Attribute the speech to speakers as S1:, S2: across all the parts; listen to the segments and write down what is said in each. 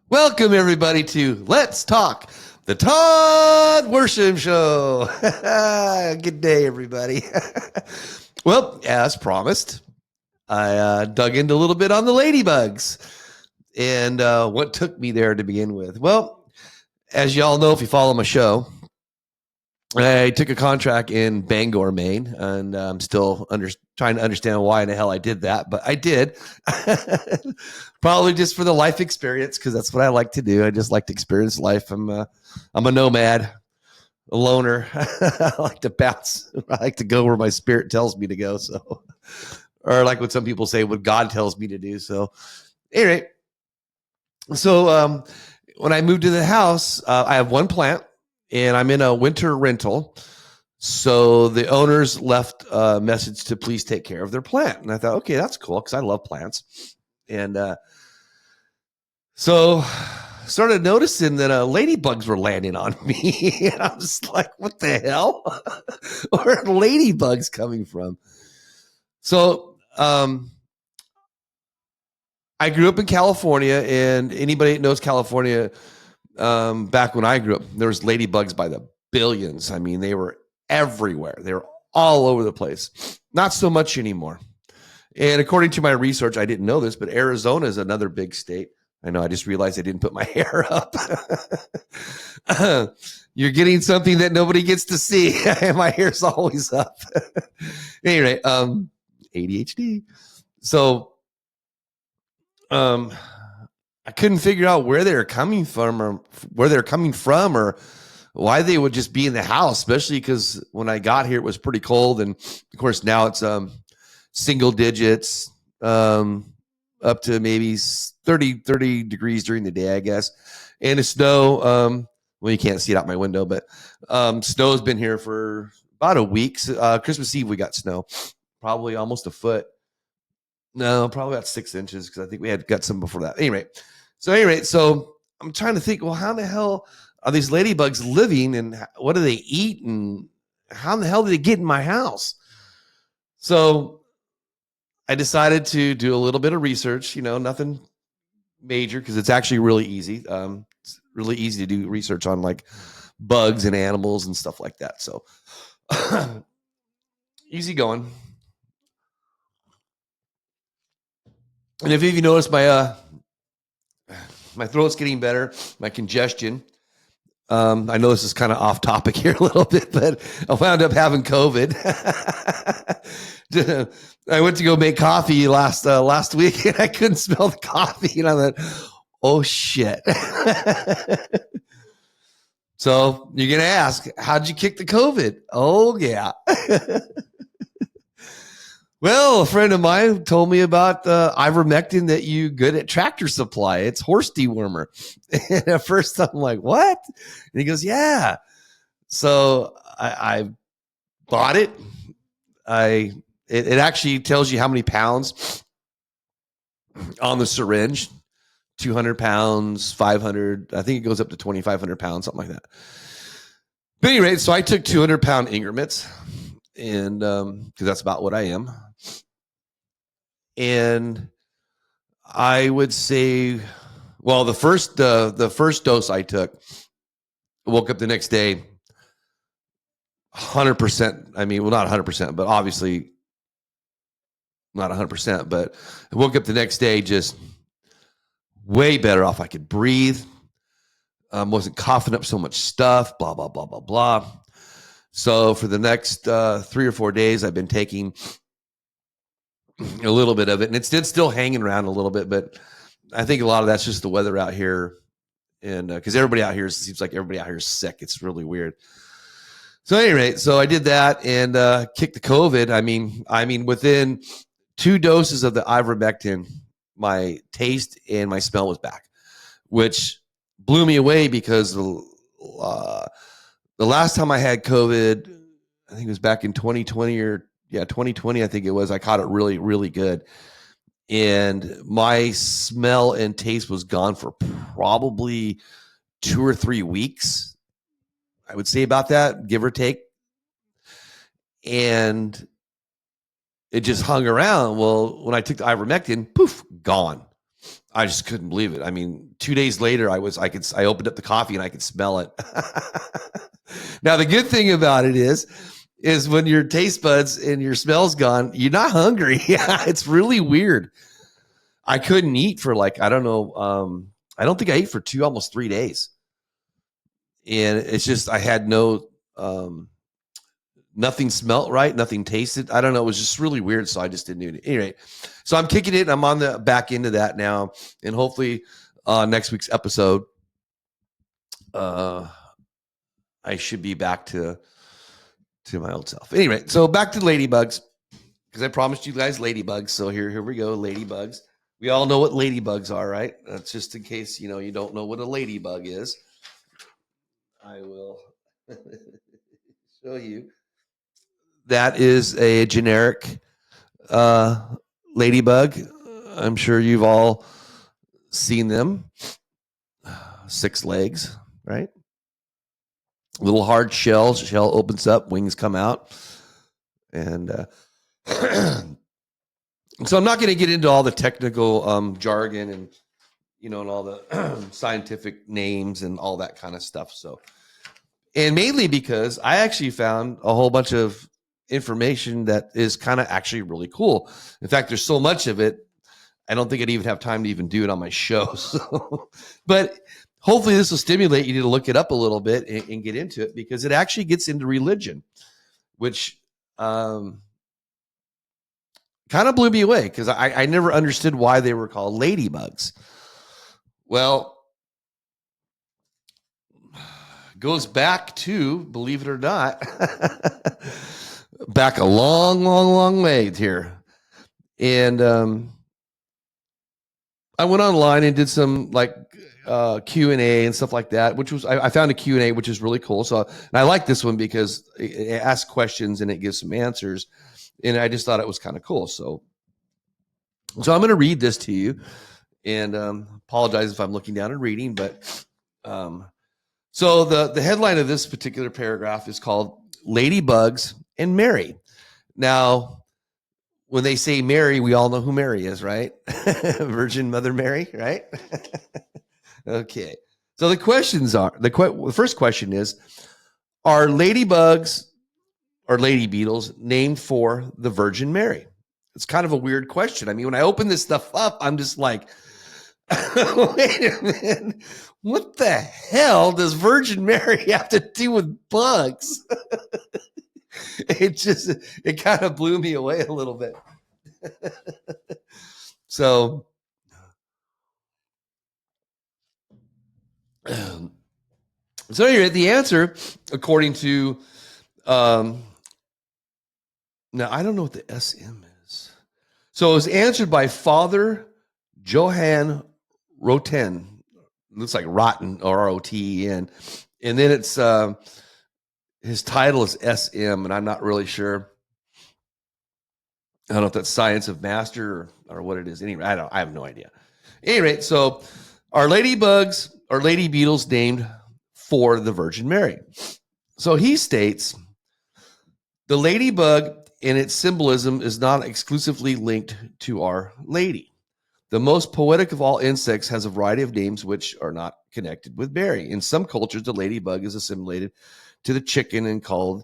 S1: Welcome, everybody, to Let's Talk, the Todd Worsham Show. Good day, everybody. Well, as promised, I dug into a little bit on the ladybugs and what took me there to begin with. Well, as y'all know, if you follow my show, I took a contract in Bangor, Maine, and I'm still trying to understand why in the hell I did that, but I did. Probably just for the life experience, because that's what I like to do. I just like to experience life. I'm a nomad, a loner. I like to bounce. I like to go where my spirit tells me to go. So, or like what some people say, what God tells me to do. So, anyway, so when I moved to the house, I have one plant and I'm in a winter rental. So the owners left a message to please take care of their plant. And I thought, okay, that's cool because I love plants. And so started noticing that ladybugs were landing on me. And I was like, what the hell? Where are ladybugs coming from? So I grew up in California, and anybody that knows California, back when I grew up, there was ladybugs by the billions. I mean, they were everywhere. They were all over the place. Not so much anymore. And according to my research, I didn't know this, but Arizona is another big state. I know, I just realized I didn't put my hair up. You're getting something that nobody gets to see. My hair's always up. Anyway, ADHD. So I couldn't figure out where they're coming from or why they would just be in the house, especially because when I got here, it was pretty cold. And of course, now it's single digits, up to maybe 30 degrees during the day, I guess. And the snow, well, you can't see it out my window, but snow's been here for about a week. Christmas Eve, we got snow, probably almost a foot. No, probably about 6 inches because I think we had got some before that. Anyway, so I'm trying to think, well, how the hell are these ladybugs living and what do they eat and how in the hell did they get in my house? So I decided to do a little bit of research, nothing major because it's actually really easy. It's really easy to do research on like bugs and animals and stuff like that. So easy going. And if you notice my throat's getting better, my congestion. I know this is kind of off topic here a little bit, but I wound up having COVID. I went to go make coffee last week, and I couldn't smell the coffee, and I thought, "Oh shit!" So you're gonna ask, "How'd you kick the COVID?" Oh yeah. Well, a friend of mine told me about ivermectin that you good at Tractor Supply. It's horse dewormer. And at first I'm like, what? And he goes, yeah. So I bought it. It actually tells you how many pounds on the syringe, 200 pounds, 500. I think it goes up to 2,500 pounds, something like that. But anyway, so I took 200-pound increments, and because that's about what I am. And I would say, well, the first dose I took, woke up the next day, 100%. I mean, well, not 100%, but obviously not 100%. But I woke up the next day just way better off. I could breathe. Wasn't coughing up so much stuff. Blah blah blah blah blah. So for the next 3 or 4 days, I've been taking a little bit of it, and it's still hanging around a little bit, but I think a lot of that's just the weather out here, and because everybody out here seems like everybody out here is sick. It's really weird. So anyway, so I did that and kicked the COVID. I mean, within 2 doses of the ivermectin, my taste and my smell was back, which blew me away because the last time I had COVID, I think it was back in 2020 2020, I think it was. I caught it really, really good. And my smell and taste was gone for probably 2 or 3 weeks. I would say about that, give or take. And it just hung around. Well, when I took the ivermectin, poof, gone. I just couldn't believe it. I mean, 2 days later, I opened up the coffee and I could smell it. Now, the good thing about it is when your taste buds and your smell's gone, you're not hungry. Yeah, it's really weird. I couldn't eat for like, I don't know. I don't think I ate for almost 3 days. And it's just, I had nothing smelt right, nothing tasted. I don't know. It was just really weird. So I just didn't do it. Anyway, so I'm kicking it and I'm on the back end of that now. And hopefully next week's episode, I should be back to my old self. Anyway, so back to ladybugs, because I promised you guys ladybugs. So here we go, ladybugs. We all know what ladybugs are, right? That's just in case, you don't know what a ladybug is. I will show you. That is a generic ladybug. I'm sure you've all seen them. 6 legs, right? Little hard shell opens up, wings come out. And so I'm not going to get into all the technical jargon and and all the scientific names and all that kind of stuff. So, and mainly because I actually found a whole bunch of information that is kind of actually really cool. In fact, there's so much of it, I don't think I'd even have time to even do it on my show. So, but hopefully this will stimulate you to look it up a little bit and get into it, because it actually gets into religion, which kind of blew me away, because I never understood why they were called ladybugs. Well, goes back to, believe it or not, back a long, long, long way here. And I went online and did some like Q&A and stuff like that, which was, I found a Q&A, which is really cool. So, and I like this one because it asks questions and it gives some answers. And I just thought it was kind of cool. So I'm going to read this to you, and apologize if I'm looking down and reading, but so the headline of this particular paragraph is called Ladybugs and Mary. Now, when they say Mary, we all know who Mary is, right? Virgin Mother Mary, right? Okay. So the questions are, the first question is, are ladybugs or lady beetles named for the Virgin Mary? It's kind of a weird question. I mean, when I open this stuff up, I'm just like, wait a minute. What the hell does Virgin Mary have to do with bugs? It kind of blew me away a little bit. So anyway, the answer, according to, now I don't know what the SM is. So it was answered by Father Johann Roten. Looks like rotten, Roten. And then it's, his title is SM, and I'm not really sure. I don't know if that's Science of Master or what it is. Anyway, I have no idea. Anyway, so are ladybugs or lady beetles named for the Virgin Mary? So he states, the ladybug in its symbolism is not exclusively linked to Our Lady. The most poetic of all insects has a variety of names which are not connected with Mary. In some cultures, the ladybug is assimilated to the chicken and called,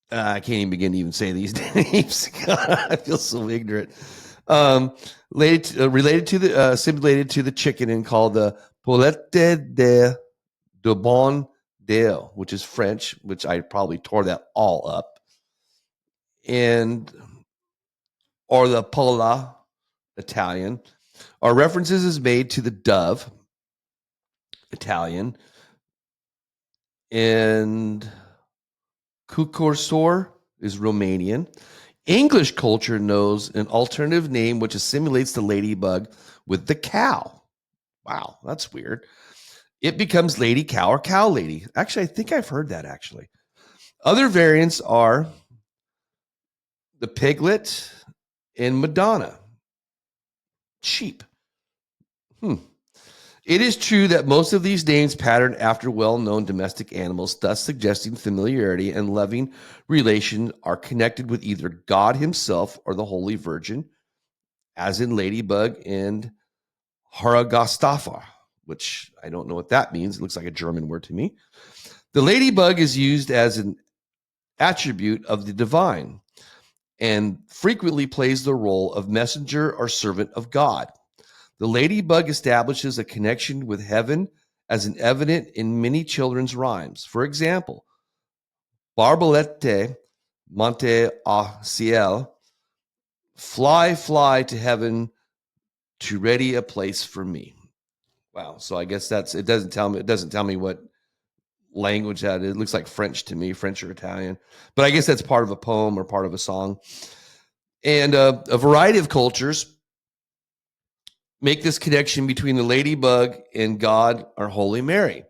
S1: I can't even begin to even say these names. I feel so ignorant. Related to the assimilated to the chicken and called the poulette de bon Dieu, which is French, which I probably tore that all up, and or the pola, Italian. Our references is made to the dove, Italian, and cucurbitor is Romanian. English culture knows an alternative name which assimilates the ladybug with the cow. Wow, that's weird. It becomes lady cow or cow lady. Actually, I think I've heard that actually. Other variants are the piglet and Madonna. Sheep. It is true that most of these names pattern after well-known domestic animals, thus suggesting familiarity and loving relation are connected with either God himself or the Holy Virgin as in ladybug and Haragostafa, which I don't know what that means. It looks like a German word to me. The ladybug is used as an attribute of the divine and frequently plays the role of messenger or servant of God. The ladybug establishes a connection with heaven as an evident in many children's rhymes. For example, Barbolete monte a ciel, fly, fly to heaven to ready a place for me. Wow. So I guess it doesn't tell me what language that is. It looks like French to me, French or Italian. But I guess that's part of a poem or part of a song. And a variety of cultures make this connection between the ladybug and God or Holy Mary.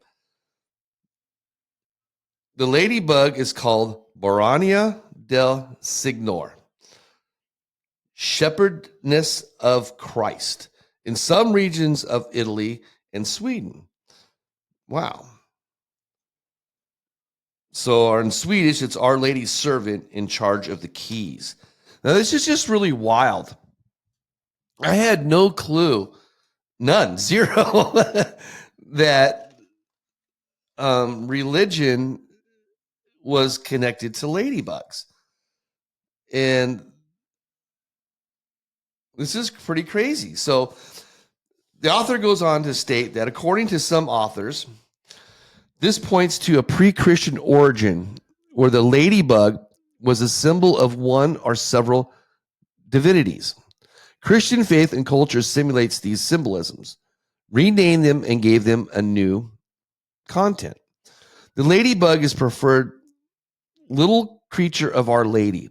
S1: The ladybug is called Borania del Signor, shepherdess of Christ, in some regions of Italy and Sweden. Wow. So in Swedish, it's Our Lady's servant in charge of the keys. Now, this is just really wild. I had no clue, none, zero, that religion was connected to ladybugs. And this is pretty crazy. So the author goes on to state that according to some authors, this points to a pre-Christian origin where the ladybug was a symbol of one or several divinities. Christian faith and culture simulates these symbolisms, renamed them, and gave them a new content. The ladybug is preferred little creature of Our Lady.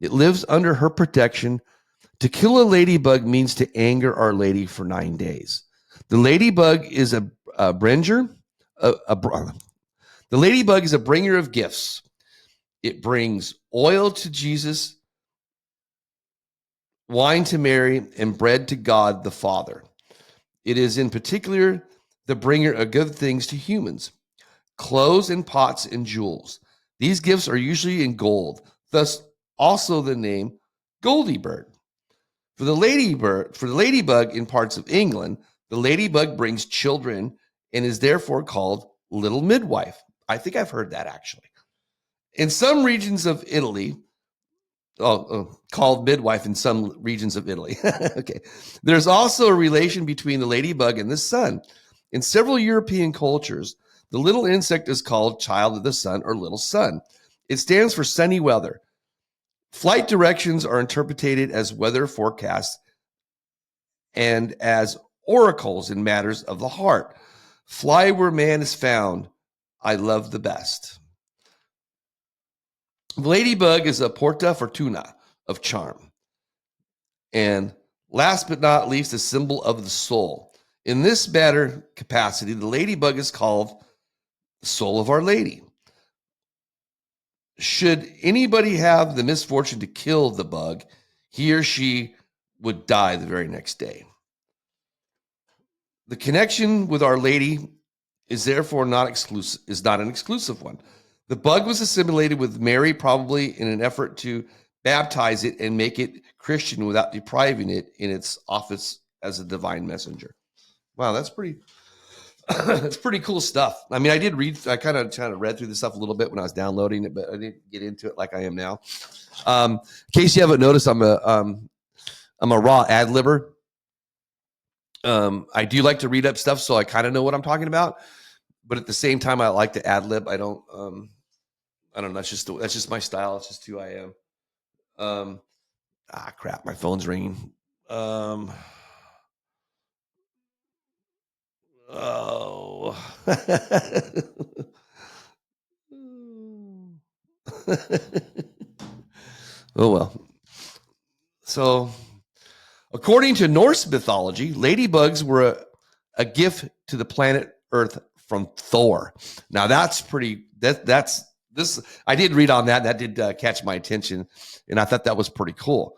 S1: It lives under her protection. To kill a ladybug means to anger Our Lady for 9 days. The ladybug is a bringer. The ladybug is a bringer of gifts. It brings oil to Jesus, wine to Mary, and bread to God the Father. It is in particular the bringer of good things to humans, clothes and pots and jewels. These gifts are usually in gold, thus also the name Goldie Bird. For the ladybug in parts of England, the ladybug brings children and is therefore called Little Midwife. I think I've heard that actually. In some regions of Italy, called midwife in some regions of Italy. Okay. There's also a relation between the ladybug and the sun. In several European cultures, the little insect is called child of the sun or little sun. It stands for sunny weather. Flight directions are interpreted as weather forecasts and as oracles in matters of the heart. Fly where man is found. I love the best. Ladybug is a porta fortuna of charm. And last but not least, a symbol of the soul. In this matter capacity, the ladybug is called the soul of Our Lady. Should anybody have the misfortune to kill the bug, he or she would die the very next day. The connection with Our Lady is therefore not an exclusive one. The bug was assimilated with Mary probably in an effort to baptize it and make it Christian without depriving it in its office as a divine messenger. Wow, that's pretty that's pretty cool stuff. I mean, I kind of read through this stuff a little bit when I was downloading it, but I didn't get into it like I am now. In case you haven't noticed, I'm a raw ad libber. I do like to read up stuff, so I kind of know what I'm talking about. But at the same time, I like to ad lib. I don't know. That's just my style. It's just who I am. Crap. My phone's ringing. Oh. Oh, well. So, according to Norse mythology, ladybugs were a gift to the planet Earth from Thor. Now, that's pretty. That's this. I did read on that. That did catch my attention, and I thought that was pretty cool.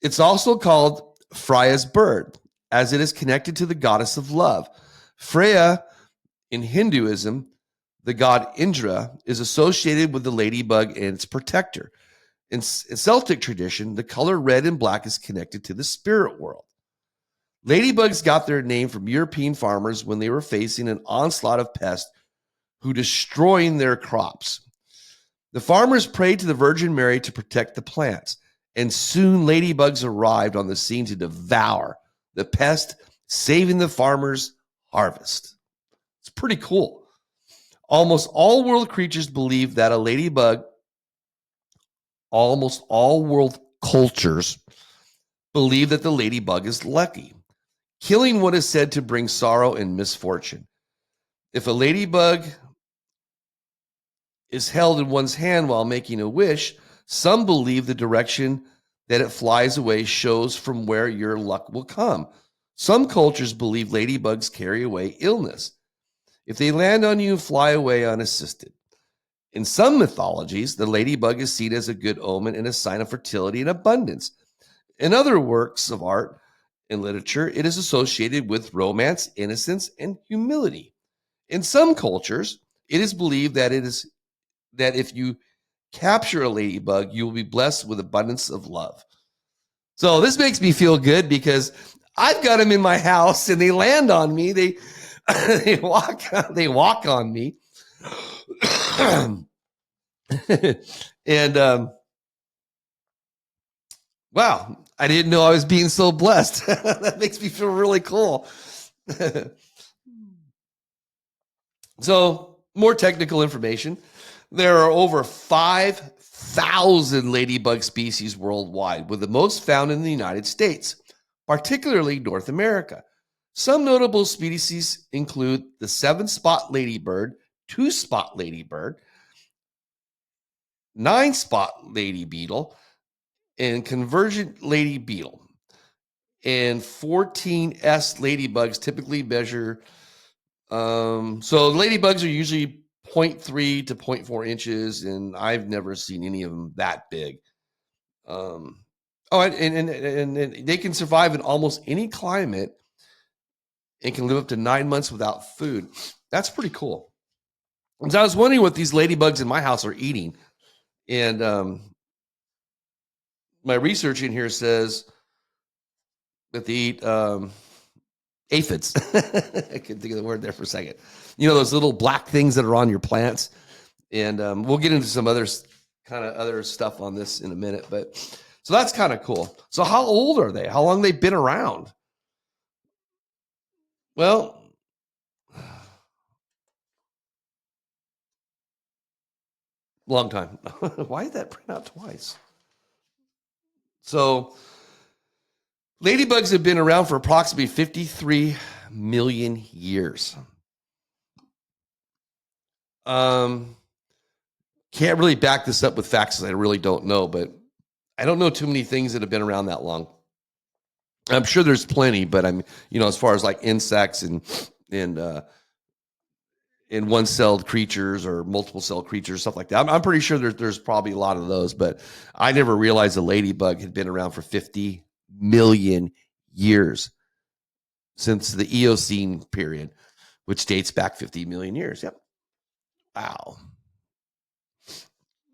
S1: It's also called Freya's bird, as it is connected to the goddess of love. Freya, in Hinduism, the god Indra, is associated with the ladybug and its protector. In Celtic tradition, the color red and black is connected to the spirit world. Ladybugs got their name from European farmers when they were facing an onslaught of pests who destroying their crops. The farmers prayed to the Virgin Mary to protect the plants, and soon ladybugs arrived on the scene to devour the pest, saving the farmers' harvest. It's pretty cool. Almost all world creatures believe that a ladybug, almost all world cultures believe that the ladybug is lucky. Killing one is said to bring sorrow and misfortune. If a ladybug is held in one's hand while making a wish, some believe the direction that it flies away shows from where your luck will come. Some cultures believe ladybugs carry away illness if they land on you and fly away unassisted. In some mythologies, the ladybug is seen as a good omen and a sign of fertility and abundance. In other works of art and literature, it is associated with romance, innocence, and humility. In some cultures, it is believed that if you capture a ladybug, you will be blessed with abundance of love. So this makes me feel good because I've got them in my house and they land on me. They walk on me. And wow, I didn't know I was being so blessed. That makes me feel really cool. So, more technical information. There are over 5,000 ladybug species worldwide, with the most found in the United States, particularly North America. Some notable species include the 7-spot ladybird, 2-spot ladybird, 9-spot lady beetle, and convergent lady beetle. And 14S ladybugs typically measure, so ladybugs are usually 0.3 to 0.4 inches, and I've never seen any of them that big. And they can survive in almost any climate and can live up to 9 months without food. That's pretty cool. And so I was wondering what these ladybugs in my house are eating. And my research in here says that they eat aphids. I couldn't think of the word there for a second. You know, those little black things that are on your plants. And we'll get into some other stuff on this in a minute. But so that's kind of cool. So how old are they? How long have they been around? Well, long time. Why did that print out twice? So ladybugs have been around for approximately 53 million years. Can't really back this up with facts, I really don't know, but I don't know too many things that have been around that long. I'm sure there's plenty, but as far as like insects and one-celled creatures or multiple-celled creatures, stuff like that. I'm pretty sure there's probably a lot of those, but I never realized a ladybug had been around for 50 million years, since the Eocene period, which dates back 50 million years. Yep. Wow.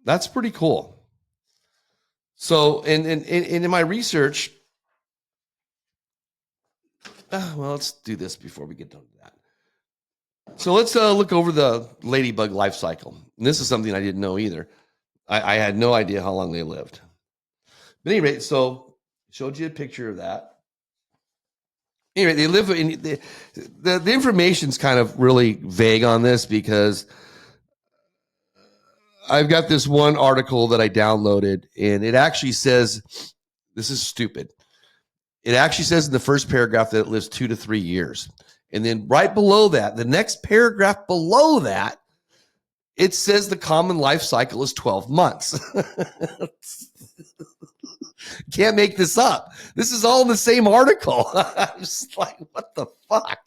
S1: That's pretty cool. So, in my research, let's do this before we get done with that. So let's look over the ladybug life cycle. And this is something I didn't know either. I had no idea how long they lived. But anyway, so showed you a picture of that. Anyway, they live in the information's kind of really vague on this because I've got this one article that I downloaded, and it actually says, this is stupid. It actually says in the first paragraph that it lives 2 to 3 years. And then right below that, the next paragraph below that, it says the common life cycle is 12 months. Can't make this up. This is all in the same article. I'm just like, what the fuck?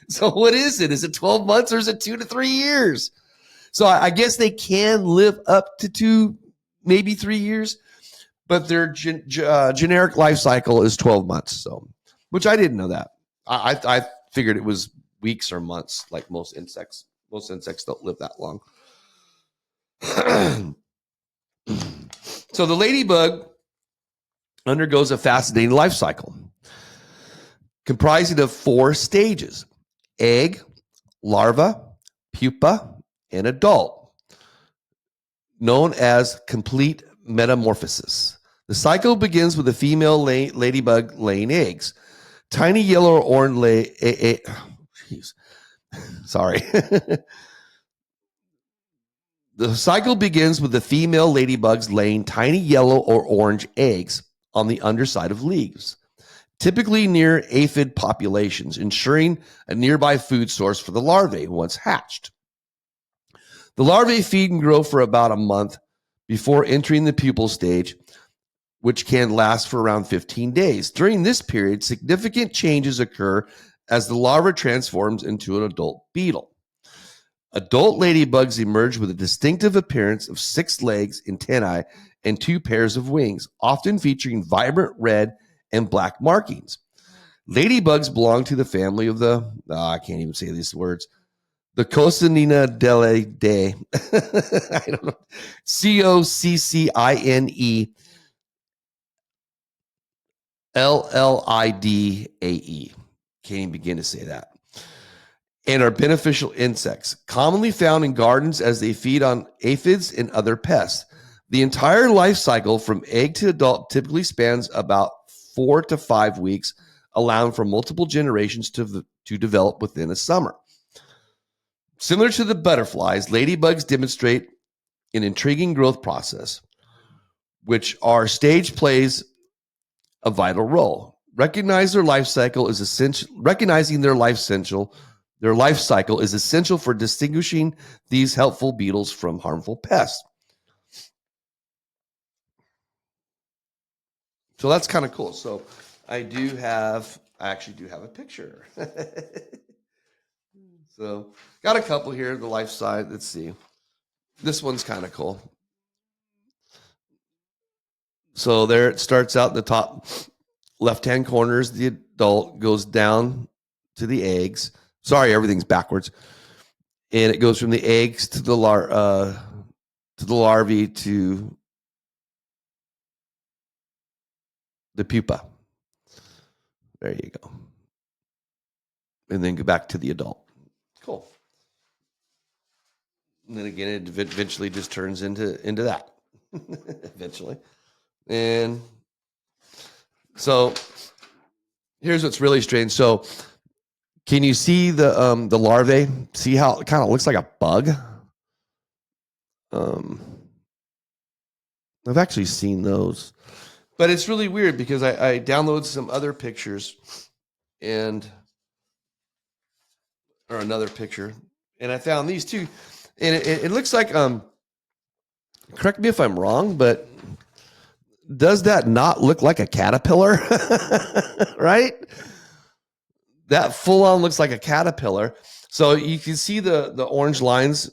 S1: So what is it? Is it 12 months or is it 2 to 3 years? So I guess they can live up to 2, maybe 3 years, but their generic life cycle is 12 months. So, which I didn't know that. I figured it was weeks or months, like most insects. Most insects don't live that long. So the ladybug undergoes a fascinating life cycle comprising of 4 stages: egg, larva, pupa, and adult, known as complete metamorphosis. The cycle begins with the female ladybug laying eggs. Tiny yellow or orange sorry. The cycle begins with the female ladybugs laying tiny yellow or orange eggs on the underside of leaves, typically near aphid populations, ensuring a nearby food source for the larvae once hatched. The larvae feed and grow for about a month before entering the pupal stage, which can last for around 15 days. During this period, significant changes occur as the larva transforms into an adult beetle. Adult ladybugs emerge with a distinctive appearance of 6 legs, antennae, and 2 pairs of wings, often featuring vibrant red and black markings. Ladybugs belong to the family of the, I can't even say these words, the Coccinellidea. I don't know. Coccinellidea. Can't even begin to say that. And are beneficial insects, commonly found in gardens as they feed on aphids and other pests. The entire life cycle from egg to adult typically spans about 4 to 5 weeks, allowing for multiple generations to develop within a summer. Similar to the butterflies, ladybugs demonstrate an intriguing growth process, which our stage plays a vital role. Recognizing their life cycle is essential for distinguishing these helpful beetles from harmful pests. So that's kind of cool. So I actually do have a picture. So got a couple here, the life side. Let's see. This one's kind of cool. So there it starts out in the top left-hand corners. The adult goes down to the eggs. Sorry, everything's backwards. And it goes from the eggs to the larvae to the pupa. There you go. And then go back to the adult. Cool. And then again, it eventually just turns into that. Eventually. And so here's what's really strange. So can you see the larvae? See how it kind of looks like a bug? I've actually seen those. But it's really weird because I downloaded some other pictures or another picture, and I found these two. And it looks like, correct me if I'm wrong, but does that not look like a caterpillar? Right? That full on looks like a caterpillar. So you can see the orange lines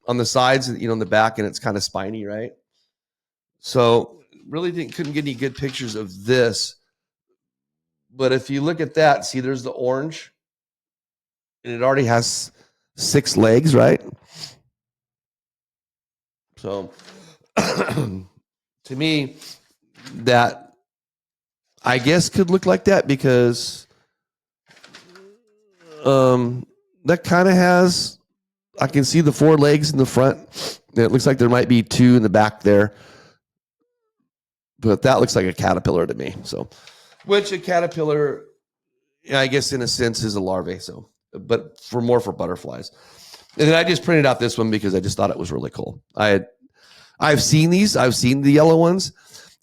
S1: on the sides, in the back, and it's kind of spiny, right? So really couldn't get any good pictures of this. But if you look at that, see there's the orange, and it already has 6 legs, right? So to me, that I guess could look like that because that kind of has, I can see the 4 legs in the front. And it looks like there might be 2 in the back there. But that looks like a caterpillar to me. So, which a caterpillar, I guess in a sense, is a larvae. So, but for butterflies. And then I just printed out this one because I just thought it was really cool. I've seen these. I've seen the yellow ones.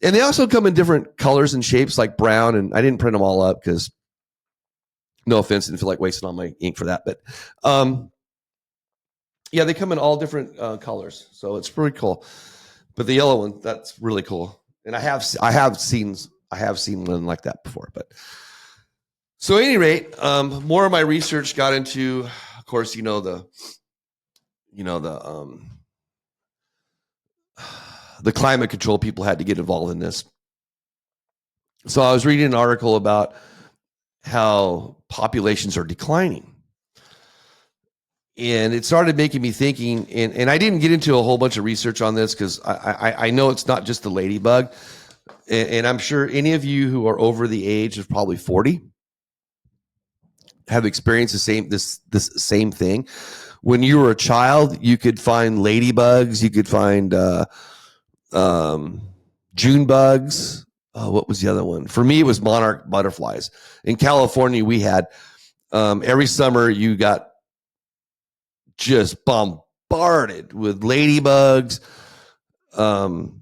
S1: And they also come in different colors and shapes, like brown. And I didn't print them all up because, no offense, didn't feel like wasting all my ink for that. But yeah, they come in all different colors. So it's pretty cool. But the yellow one, that's really cool. And I have seen one like that before. But so at any rate, more of my research got into, of course, the climate control people had to get involved in this. So I was reading an article about how populations are declining. And it started making me thinking, and I didn't get into a whole bunch of research on this because I know it's not just the ladybug. And I'm sure any of you who are over the age of probably 40 have experienced this same thing. When you were a child, you could find ladybugs, you could find June bugs. Oh, what was the other one? For me, it was monarch butterflies. In California, we had every summer you got just bombarded with ladybugs. Every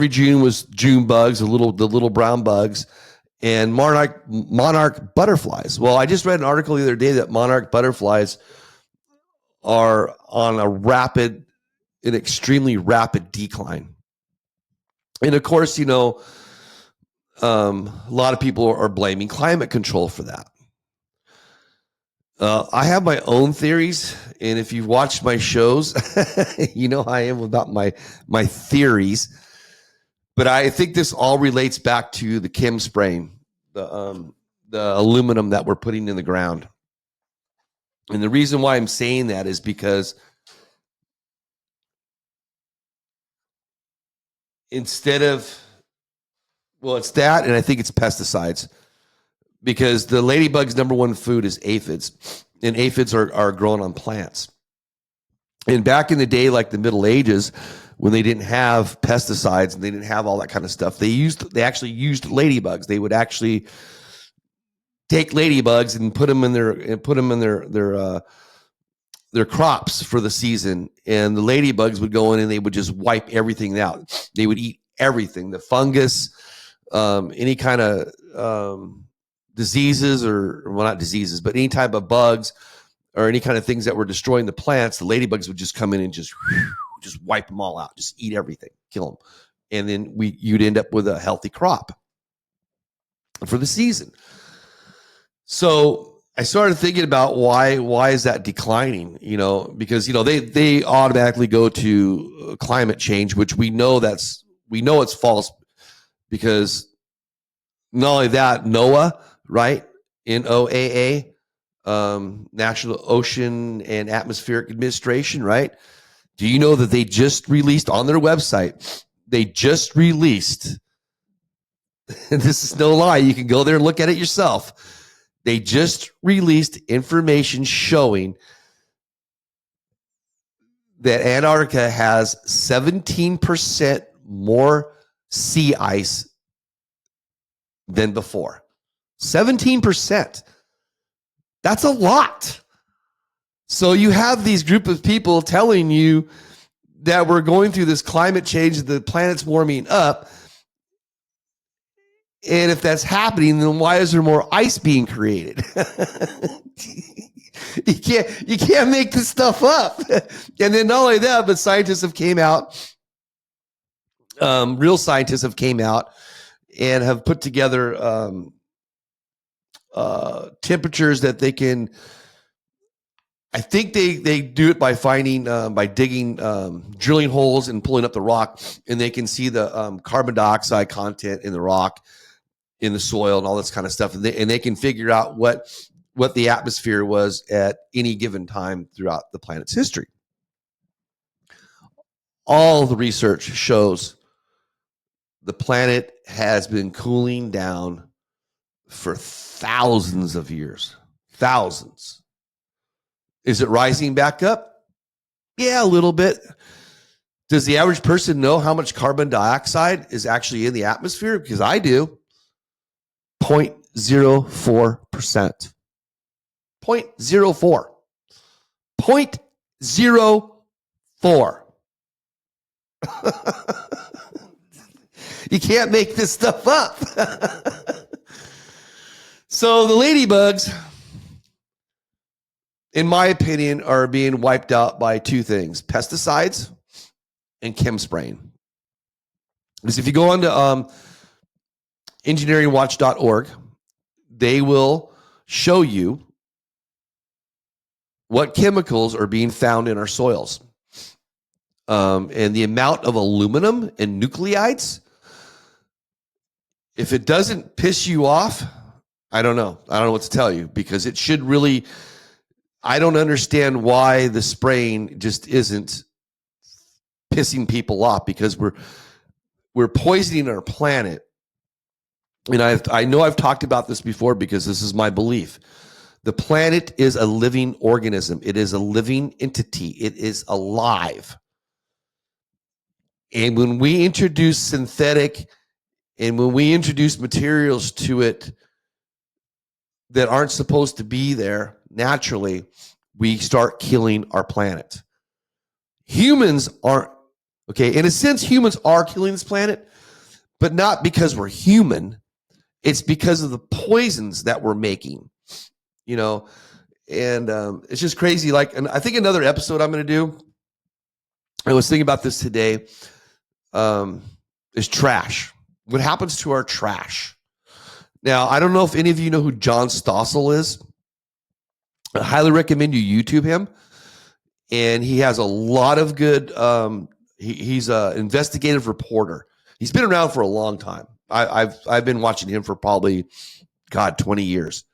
S1: June was June bugs, the little brown bugs, and monarch butterflies. Well, I just read an article the other day that monarch butterflies are on an extremely rapid decline. And of course, a lot of people are blaming climate control for that. I have my own theories, and if you've watched my shows, you know how I am about my theories. But I think this all relates back to the chem spraying, the aluminum that we're putting in the ground. And the reason why I'm saying that is because it's that, and I think it's pesticides. Because the ladybug's number one food is aphids, and aphids are grown on plants. And back in the day, like the Middle Ages, when they didn't have pesticides and they didn't have all that kind of stuff, they actually used ladybugs. They would actually take ladybugs and put them in their crops for the season, and the ladybugs would go in and they would just wipe everything out. They would eat everything, the fungus, any kind of diseases, or well, not diseases, but any type of bugs or any kind of things that were destroying the plants. The ladybugs would just come in and just wipe them all out, just eat everything, kill them. And then you'd end up with a healthy crop for the season. So I started thinking about why is that declining? Because they automatically go to climate change, which we know it's false, because not only that, NOAA, right? NOAA, National Ocean and Atmospheric Administration, right? Do you know that they just released on their website? They just released, and this is no lie, you can go there and look at it yourself. They just released information showing that Antarctica has 17% more sea ice than before. 17%. That's a lot. So you have these group of people telling you that we're going through this climate change, the planet's warming up. And if that's happening, then why is there more ice being created? You can't make this stuff up. And then not only that, but scientists have came out, real scientists have came out and have put together temperatures that they can. I think they do it by by digging, drilling holes and pulling up the rock, and they can see the carbon dioxide content in the rock, in the soil, and all this kind of stuff, and they can figure out what the atmosphere was at any given time throughout the planet's history. All the research shows the planet has been cooling down for thousands of years. Thousands. Is it rising back up? Yeah, a little bit. Does the average person know how much carbon dioxide is actually in the atmosphere? Because I do. 0.04%. 0.04. 0.04. You can't make this stuff up. So the ladybugs, in my opinion, are being wiped out by two things: pesticides and chem spraying. Because if you go on to engineeringwatch.org, they will show you what chemicals are being found in our soils. And the amount of aluminum and nuclides, if it doesn't piss you off, I don't know what to tell you, because it should really I don't understand why the spraying just isn't pissing people off, because we're poisoning our planet. And I know I've talked about this before, because this is my belief. The planet is a living organism. It is a living entity. It is alive. And when we introduce synthetic and when we introduce materials to it that aren't supposed to be there naturally, we start killing our planet. Humans aren't, okay, in a sense, humans are killing this planet, but not because we're human. It's because of the poisons that we're making, you know, and it's just crazy. Like, and I think another episode I'm going to do, I was thinking about this today, is trash. What happens to our trash? Now, I don't know if any of you know who John Stossel is. I highly recommend you YouTube him. And he has a lot of good, he's an investigative reporter. He's been around for a long time. I've been watching him for probably, 20 years.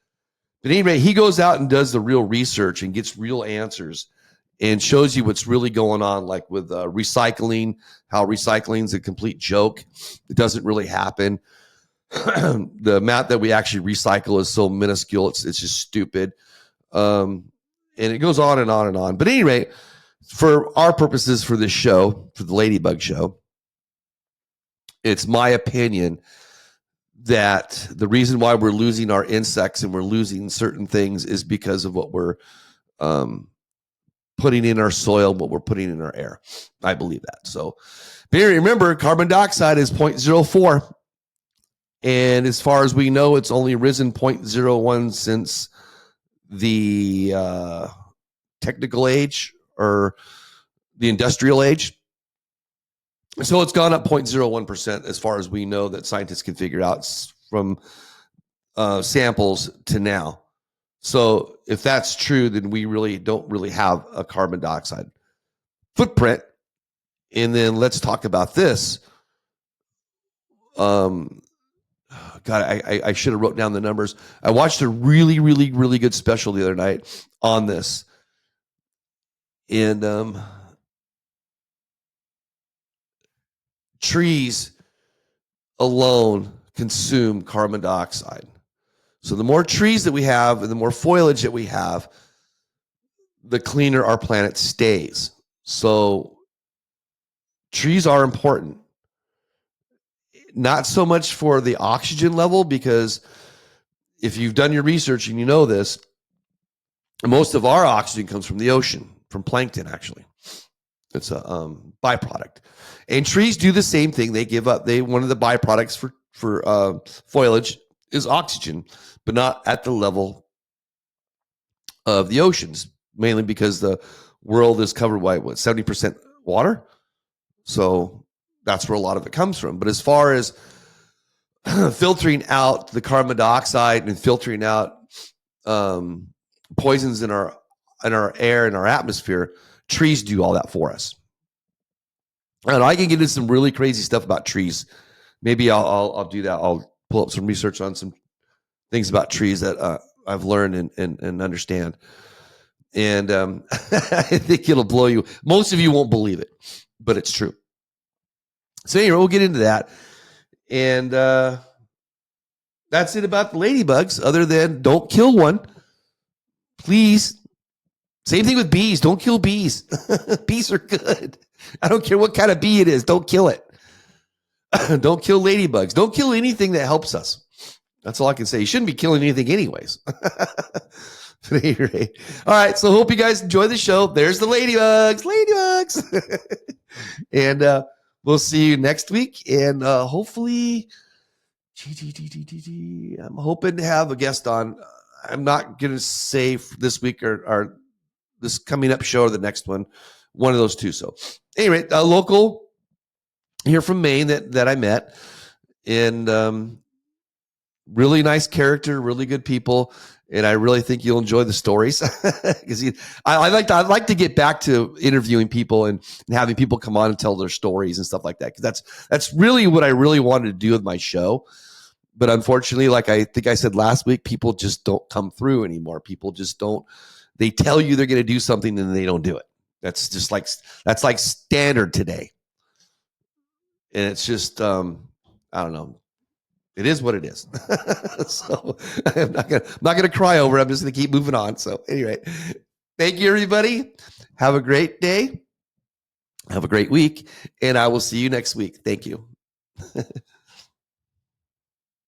S1: But anyway, he goes out and does the real research and gets real answers and shows you what's really going on, like with recycling, how recycling is a complete joke. It doesn't really happen. The amount that we actually recycle is so minuscule. It's just stupid. And it goes on and on and on. But anyway, for our purposes for this show, for the Ladybug Show, it's my opinion that the reason why we're losing our insects and we're losing certain things is because of what we're putting in our soil, what we're putting in our air. I believe that. So, remember, carbon dioxide is 0.04. And as far as we know, it's only risen 0.01 since the technical age or the industrial age. So it's gone up 0.01% as far as we know that scientists can figure out from samples to now. So if that's true, then we really don't really have a carbon dioxide footprint. And then let's talk about this. I should have wrote down the numbers. I watched a really, really, really good special the other night on this. And trees alone consume carbon dioxide. So the more trees that we have and the more foliage that we have, the cleaner our planet stays. So trees are important. Not so much for the oxygen level, because if you've done your research and you know this, most of our oxygen comes from the ocean, from plankton, actually. It's a byproduct. And trees do the same thing. They give up. One of the byproducts for foliage is oxygen, but not at the level of the oceans, mainly because the world is covered by 70% water. So that's where a lot of it comes from. But as far as filtering out the carbon dioxide and filtering out poisons in our air and our atmosphere, trees do all that for us. And I can get into some really crazy stuff about trees. Maybe I'll do that. I'll pull up some research on some things about trees that I've learned and understand. And I think it'll blow you. Most of you won't believe it, but it's true. So anyway, we'll get into that. And that's it about the ladybugs, other than don't kill one. Please. Same thing with bees. Don't kill bees. Bees are good. I don't care what kind of bee it is. Don't kill it. Don't kill ladybugs. Don't kill anything that helps us. That's all I can say. You shouldn't be killing anything anyways. All right. So hope you guys enjoy the show. There's the ladybugs. And we'll see you next week. And hopefully, I'm hoping to have a guest on. I'm not going to say this week or this coming up show or the next one of those two. So anyway, a local here from Maine that I met, and really nice character, really good people. And I really think you'll enjoy the stories because I'd like to get back to interviewing people and having people come on and tell their stories and stuff like that. Because that's really what I really wanted to do with my show. But unfortunately, like I think I said last week, people just don't come through anymore. People just don't. They tell you they're going to do something and they don't do it. That's like standard today. And it's just, I don't know. It is what it is. So I'm not gonna cry over it. I'm just gonna keep moving on. So anyway, thank you, everybody. Have a great day. Have a great week, and I will see you next week. Thank you.